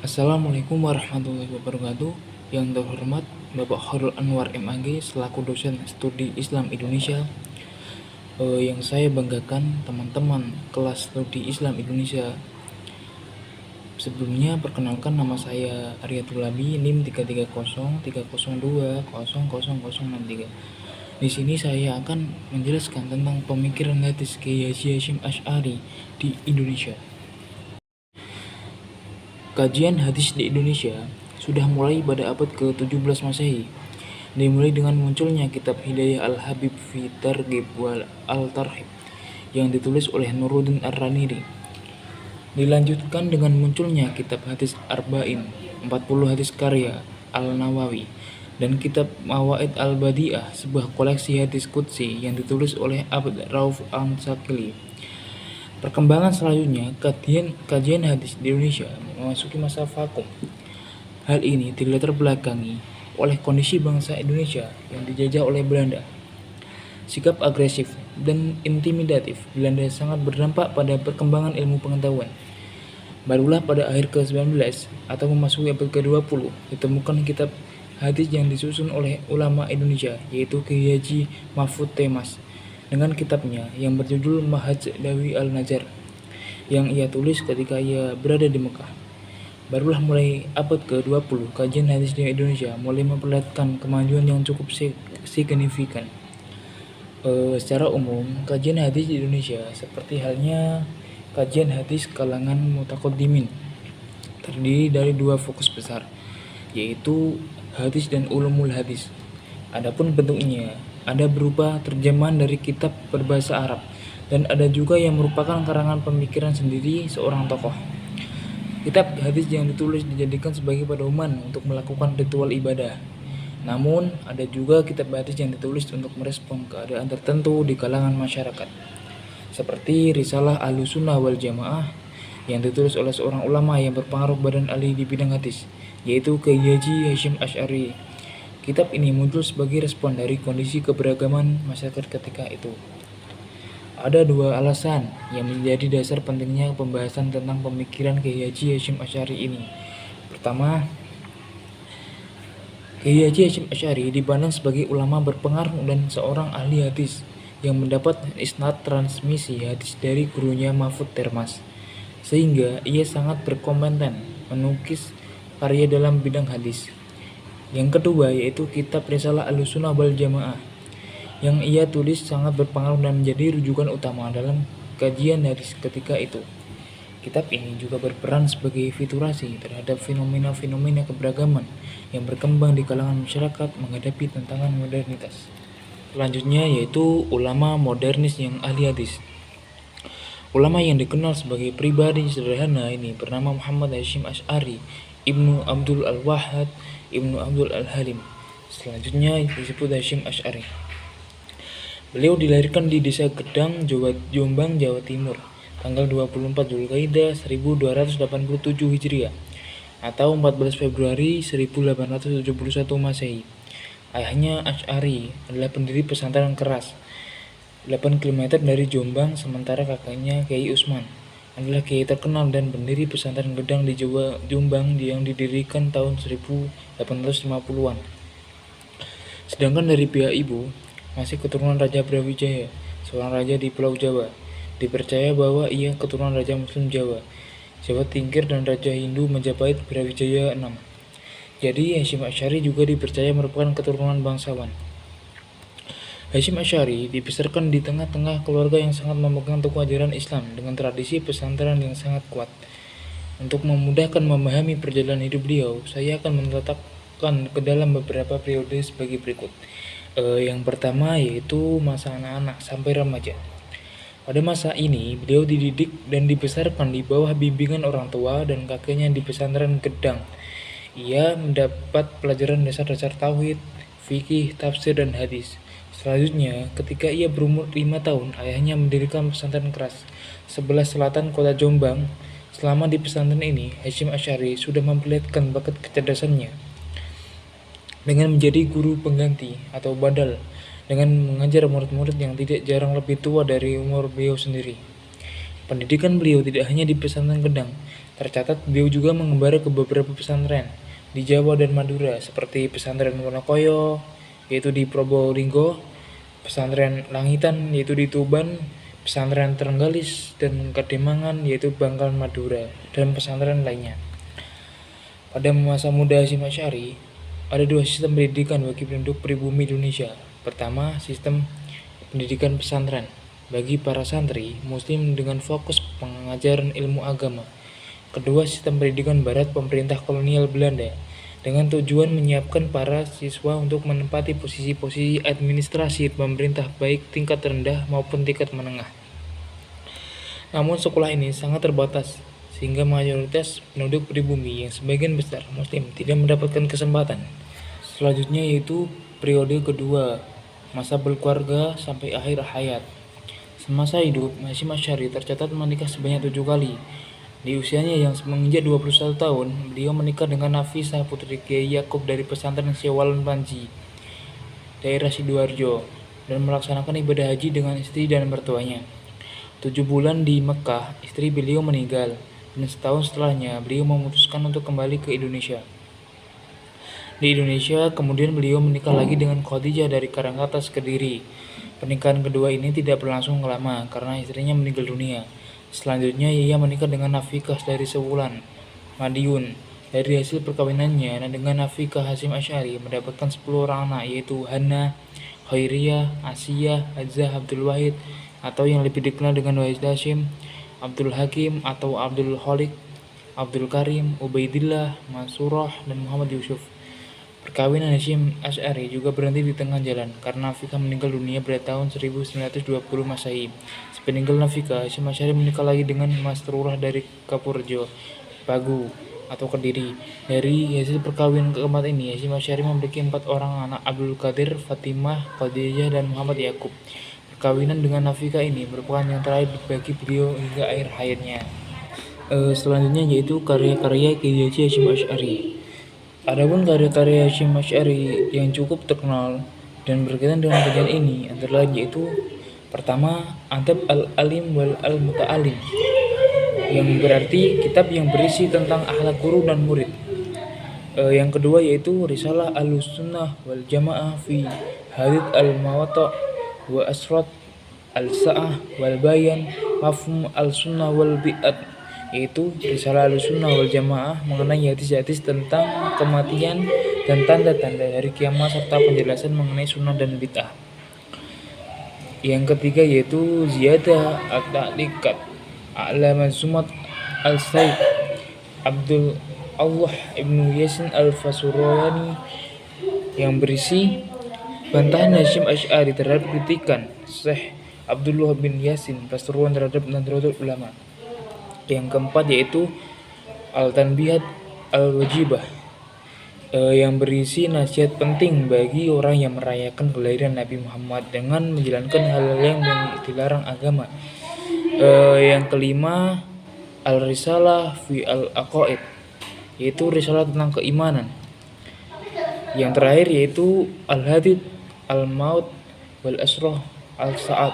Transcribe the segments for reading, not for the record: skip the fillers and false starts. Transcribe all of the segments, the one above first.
Assalamualaikum warahmatullahi wabarakatuh. Yang terhormat Bapak Khairul Anwar MAG selaku dosen studi Islam Indonesia. Yang saya banggakan teman-teman kelas studi Islam Indonesia. Sebelumnya perkenalkan, nama saya Aryatul Labi, NIM 33030020063. Di sini saya akan menjelaskan tentang pemikiran hadis Kiai Haji Hasyim Asy'ari di Indonesia. Kajian hadis di Indonesia sudah mulai pada abad ke-17 Masehi, dimulai dengan munculnya kitab Hidayah Al-Habib fi Targhib wal Al-Tarhib yang ditulis oleh Nuruddin Ar-Raniri. Dilanjutkan dengan munculnya kitab hadis Arba'in, 40 hadis karya Al-Nawawi, dan kitab Mawaid Al-Badi'ah, sebuah koleksi hadis qudsi yang ditulis oleh Abd Rauf An-Sakili. Perkembangan selanjutnya, kajian hadis di Indonesia memasuki masa vakum. Hal ini dilatar belakangi oleh kondisi bangsa Indonesia yang dijajah oleh Belanda. Sikap agresif dan intimidatif Belanda sangat berdampak pada perkembangan ilmu pengetahuan. Barulah pada akhir ke-19 atau memasuki abad ke-20 ditemukan kitab hadis yang disusun oleh ulama Indonesia, yaitu Kiai Haji Mahfud Temas, dengan kitabnya yang berjudul Mahaj Dawi Al-Najar yang ia tulis ketika ia berada di Mekah. Barulah mulai abad ke-20 kajian hadis di Indonesia mulai memperlihatkan kemajuan yang cukup signifikan. Secara umum, kajian hadis di Indonesia seperti halnya kajian hadis kalangan mutaqaddimin terdiri dari dua fokus besar, yaitu hadis dan ulumul hadis. Adapun bentuknya ada berupa terjemahan dari kitab berbahasa Arab, dan ada juga yang merupakan karangan pemikiran sendiri seorang tokoh. Kitab hadis yang ditulis dijadikan sebagai pedoman untuk melakukan ritual ibadah. Namun, ada juga kitab hadis yang ditulis untuk merespon keadaan tertentu di kalangan masyarakat, seperti Risalah Ahlussunnah wal Jamaah yang ditulis oleh seorang ulama yang berpengaruh badan ahli di bidang hadis, yaitu Kiai Haji Hasyim Asy'ari. Kitab ini muncul sebagai respon dari kondisi keberagaman masyarakat ketika itu. Ada dua alasan yang menjadi dasar pentingnya pembahasan tentang pemikiran Kiai Haji Hasyim Asy'ari ini. Pertama, Kiai Haji Hasyim Asy'ari dipandang sebagai ulama berpengaruh dan seorang ahli hadis yang mendapat isnad transmisi hadis dari gurunya Mahfud Termas, sehingga ia sangat berkompeten menukis karya dalam bidang hadis. Yang kedua yaitu kitab Risalah Ahlussunnah wal Jamaah yang ia tulis sangat berpengaruh dan menjadi rujukan utama dalam kajian hadis ketika itu. Kitab ini juga berperan sebagai fiturasi terhadap fenomena-fenomena keberagaman yang berkembang di kalangan masyarakat menghadapi tantangan modernitas. Selanjutnya yaitu ulama modernis yang ahli hadis. Ulama yang dikenal sebagai pribadi sederhana ini bernama Muhammad Hasyim Asy'ari, Ibnu Abdul Al-Wahhad, Ibnu Abdul Al-Halim. Selanjutnya disebut Hasyim Asy'ari. Beliau dilahirkan di Desa Gedang, Jombang, Jawa Timur, tanggal 24 Zulkaidah 1287 Hijriah atau 14 Februari 1871 Masehi. Ayahnya Asy'ari adalah pendiri pesantren Keras 8 km dari Jombang, sementara kakaknya Kiai Usman adalah kiai terkenal dan pendiri pesantren Gedang di Jombang yang didirikan tahun 1850-an. Sedangkan dari pihak ibu, masih keturunan Raja Brawijaya, seorang raja di Pulau Jawa. Dipercaya bahwa ia keturunan Raja Muslim Jawa, Jawa Tingkir, dan Raja Hindu Majapahit Brawijaya VI. Jadi Hasyim Asy'ari juga dipercaya merupakan keturunan bangsawan. Hasyim Asy'ari dibesarkan di tengah-tengah keluarga yang sangat memegang teguh ajaran Islam dengan tradisi pesantren yang sangat kuat. Untuk memudahkan memahami perjalanan hidup beliau, saya akan meletakkan ke dalam beberapa periode sebagai berikut. Yang pertama yaitu masa anak-anak sampai remaja. Pada masa ini, beliau dididik dan dibesarkan di bawah bimbingan orang tua dan kakeknya di pesantren Gedang. Ia mendapat pelajaran dasar-dasar tauhid, fikih, tafsir, dan hadis. Selanjutnya, ketika ia berumur 5 tahun, ayahnya mendirikan pesantren Keras sebelah selatan kota Jombang. Selama di pesantren ini, Hasyim Asy'ari sudah memperlihatkan bakat kecerdasannya dengan menjadi guru pengganti atau badal, dengan mengajar murid-murid yang tidak jarang lebih tua dari umur beliau sendiri. Pendidikan beliau tidak hanya di pesantren Gedang, Tercatat beliau juga mengembara ke beberapa pesantren di Jawa dan Madura seperti pesantren Wonokoyo yaitu di Probolinggo, pesantren Langitan yaitu di Tuban, pesantren Trenggalis dan Kademangan yaitu Bangkalan Madura, dan pesantren lainnya. Pada masa muda Hasyim Asy'ari, ada dua sistem pendidikan bagi penduduk pribumi Indonesia. Pertama, sistem pendidikan pesantren bagi para santri muslim dengan fokus pengajaran ilmu agama. Kedua, sistem pendidikan barat pemerintah kolonial Belanda dengan tujuan menyiapkan para siswa untuk menempati posisi-posisi administrasi pemerintah baik tingkat rendah maupun tingkat menengah. Namun sekolah ini sangat terbatas sehingga mayoritas penduduk pribumi yang sebagian besar muslim tidak mendapatkan kesempatan. Selanjutnya yaitu periode kedua, masa berkeluarga sampai akhir hayat. Semasa hidup, Hasyim Asy'ari tercatat menikah sebanyak 7 kali. Di usianya yang menginjak 21 tahun, beliau menikah dengan Nafisah putri Kiai Yakub dari pesantren Syewalan Panji, daerah Sidoarjo, dan melaksanakan ibadah haji dengan istri dan mertuanya. 7 bulan di Mekah, istri beliau meninggal, dan setahun setelahnya beliau memutuskan untuk kembali ke Indonesia. Di Indonesia, kemudian beliau menikah lagi dengan Khadijah dari Karangkatas, Kediri. Pernikahan kedua ini tidak berlangsung lama karena istrinya meninggal dunia. Selanjutnya ia menikah dengan Nafikah dari Sewulan, Madiun. Dari hasil perkawinannya dengan Nafikah, Hasyim Asy'ari mendapatkan 10 orang anak yaitu Hana, Khairiyah, Asiyah, Azah, Abdul Wahid atau yang lebih dikenal dengan Wahid Hasyim, Abdul Hakim atau Abdul Khaliq, Abdul Karim, Ubaidillah, Mansurah, dan Muhammad Yusuf. Perkawinan Hasyim Asy'ari juga berhenti di tengah jalan karena Nafikah meninggal dunia pada tahun 1920 Masehi. Sepeninggal Nafikah, Hasyim Asy'ari menikah lagi dengan Masrurah dari Kapurjo, Pagu atau Kediri. Dari hasil perkawinan keempat ini, Hasyim Asy'ari memiliki 4 orang anak, Abdul Qadir, Fatimah, Khadijah, dan Muhammad Yakub. Perkawinan dengan Nafikah ini merupakan yang terakhir bagi beliau hingga akhir hayatnya. Selanjutnya yaitu karya-karya Kiai Hasyim Asy'ari. Adapun karya-karya Hasyim Asy'ari yang cukup terkenal dan berkaitan dengan kajian ini antara lain yaitu pertama, Adab al-Alim wal al-Muta'alim, yang berarti kitab yang berisi tentang akhlak guru dan murid. Yang kedua yaitu Risalah Ahlussunnah wal Jamaah fi Hadits al-Mawata' wa Asrat al-Sa'ah wal Bayan Mafhum al-Sunnah wal Bid'at, yaitu Risalah Ahlussunnah wal Jamaah mengenai hadis-hadis tentang kematian dan tanda-tanda hari kiamat serta penjelasan mengenai sunnah dan bid'ah. Yang ketiga yaitu Ziyadah at-Ta'liqat ala Manzumat al-Sayyid Abdul Allah Ibnu Yasin al-Fasurani, yang berisi bantahan Hasyim Asy'ari terhadap kritikan Syekh Abdullah bin Yasin Pasuruan terhadap Nahdlatul Ulama. Yang keempat yaitu Al-Tanbihat Al-Wajibah, yang berisi nasihat penting bagi orang yang merayakan kelahiran Nabi Muhammad dengan menjalankan hal-hal yang dilarang agama. Yang kelima Al-Risalah fi Al-Aqaid, yaitu risalah tentang keimanan. Yang terakhir yaitu Al-Hadid Al-Maut wal Asrah Al-Sa'ad,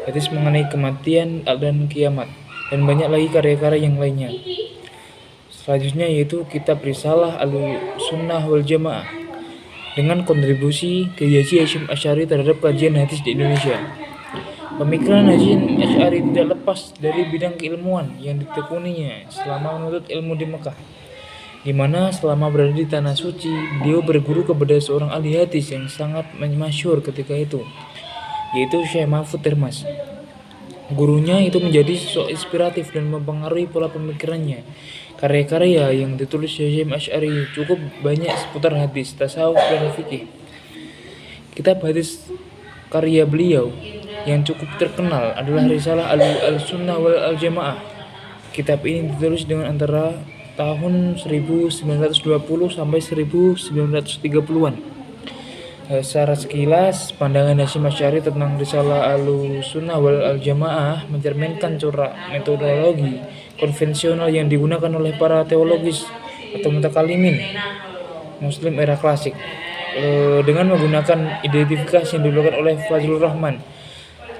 hadis mengenai kematian dan kiamat, dan banyak lagi karya-karya yang lainnya. Selanjutnya yaitu kitab Risalah Ahlussunnah wal Jamaah dengan kontribusi Kiai Hasyim Asy'ari terhadap kajian hadis di Indonesia. Pemikiran Hasyim Asy'ari tidak lepas dari bidang keilmuan yang ditekuninya selama menuntut ilmu di Mekah, di mana selama berada di tanah suci beliau berguru kepada seorang ahli hadis yang sangat masyhur ketika itu, yaitu Syekh Mahfud Termas. Gurunya itu menjadi sosok inspiratif dan mempengaruhi pola pemikirannya. Karya-karya yang ditulis Hasyim Asy'ari cukup banyak seputar hadis, tasawuf, dan fikih. Kitab hadis karya beliau yang cukup terkenal adalah Risalah Ahlussunnah wal Jamaah. Kitab ini ditulis dengan antara tahun 1920 sampai 1930-an. Secara sekilas, pandangan Hasyim Asy'ari tentang Risalah Ahlussunnah wal Jamaah mencerminkan corak metodologi konvensional yang digunakan oleh para teologis atau mutakalimin Muslim era klasik, dengan menggunakan identifikasi yang dilakukan oleh Fazlur Rahman.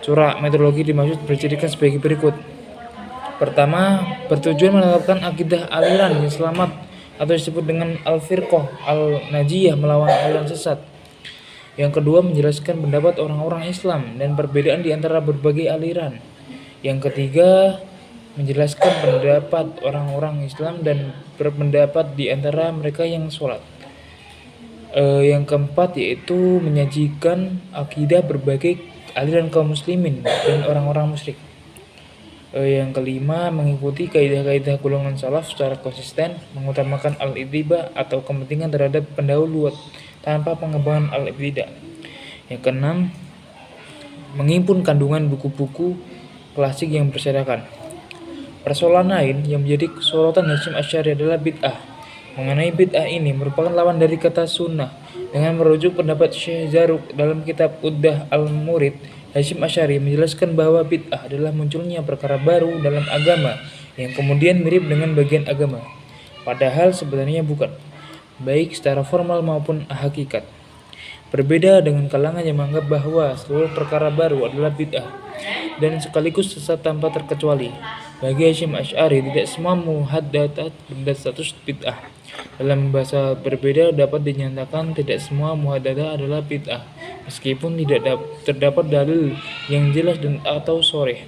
Corak metodologi dimaksud bercirikan sebagai berikut. Pertama, bertujuan menetapkan akidah aliran yang selamat atau disebut dengan al-firqah al-najiyah melawan aliran sesat. Yang kedua, menjelaskan pendapat orang-orang Islam dan perbedaan di antara berbagai aliran. Yang ketiga, menjelaskan pendapat orang-orang Islam dan berpendapat di antara mereka yang sholat. Yang keempat yaitu menyajikan akidah berbagai aliran kaum muslimin dan orang-orang musyrik. Yang kelima, mengikuti kaidah-kaidah golongan salaf secara konsisten, mengutamakan al-ittiba atau kepentingan terhadap pendahulu tanpa pengembangan al-ibtida. Yang keenam, menghimpun kandungan buku-buku klasik yang berserakan. Persoalan lain yang menjadi sorotan Hasyim Asy'ari adalah bid'ah. Mengenai bid'ah ini merupakan lawan dari kata sunnah. Dengan merujuk pendapat Syekh Zarruq dalam kitab Uddah al-Murid, Hasyim Asy'ari menjelaskan bahwa bid'ah adalah munculnya perkara baru dalam agama yang kemudian mirip dengan bagian agama, padahal sebenarnya bukan, baik secara formal maupun hakikat. Berbeda dengan kalangan yang menganggap bahwa seluruh perkara baru adalah bid'ah dan sekaligus sesat tanpa terkecuali. Bagi Hasyim Asy'ari, tidak semua muhaddathat berstatus bid'ah. Dalam bahasa berbeda dapat dinyatakan tidak semua muhaddathat adalah bid'ah, meskipun tidak terdapat dalil yang jelas dan atau sharih.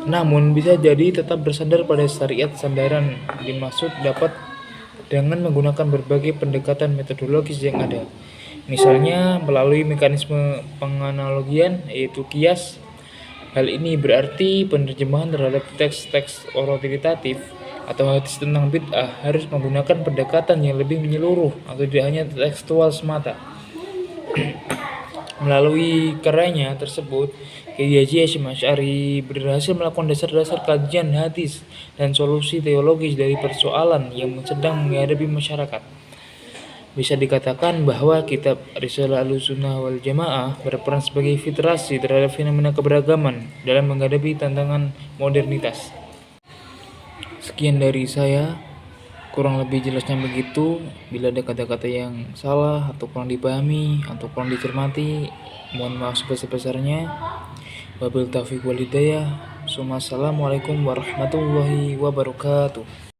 Namun bisa jadi tetap bersandar pada syariat. Sandaran dimaksud dapat dengan menggunakan berbagai pendekatan metodologis yang ada. Misalnya melalui mekanisme penganalogian yaitu qiyas. Hal ini berarti penerjemahan terhadap teks-teks otoritatif atau hadis tentang bid'ah harus menggunakan pendekatan yang lebih menyeluruh atau tidak hanya tekstual semata. Melalui karyanya tersebut, Kiai Haji Hasyim Asy'ari berhasil melakukan dasar-dasar kajian hadis dan solusi teologis dari persoalan yang sedang menghadapi masyarakat. Bisa dikatakan bahwa kitab Risalah Ahlussunnah wal Jamaah berperan sebagai filtrasi terhadap fenomena keberagaman dalam menghadapi tantangan modernitas. Sekian dari saya, kurang lebih jelasnya begitu. Bila ada kata-kata yang salah atau kurang dipahami atau kurang dicermati, mohon maaf sebesar-besarnya. Wabil taufiq wal hidayah. Assalamualaikum warahmatullahi wabarakatuh.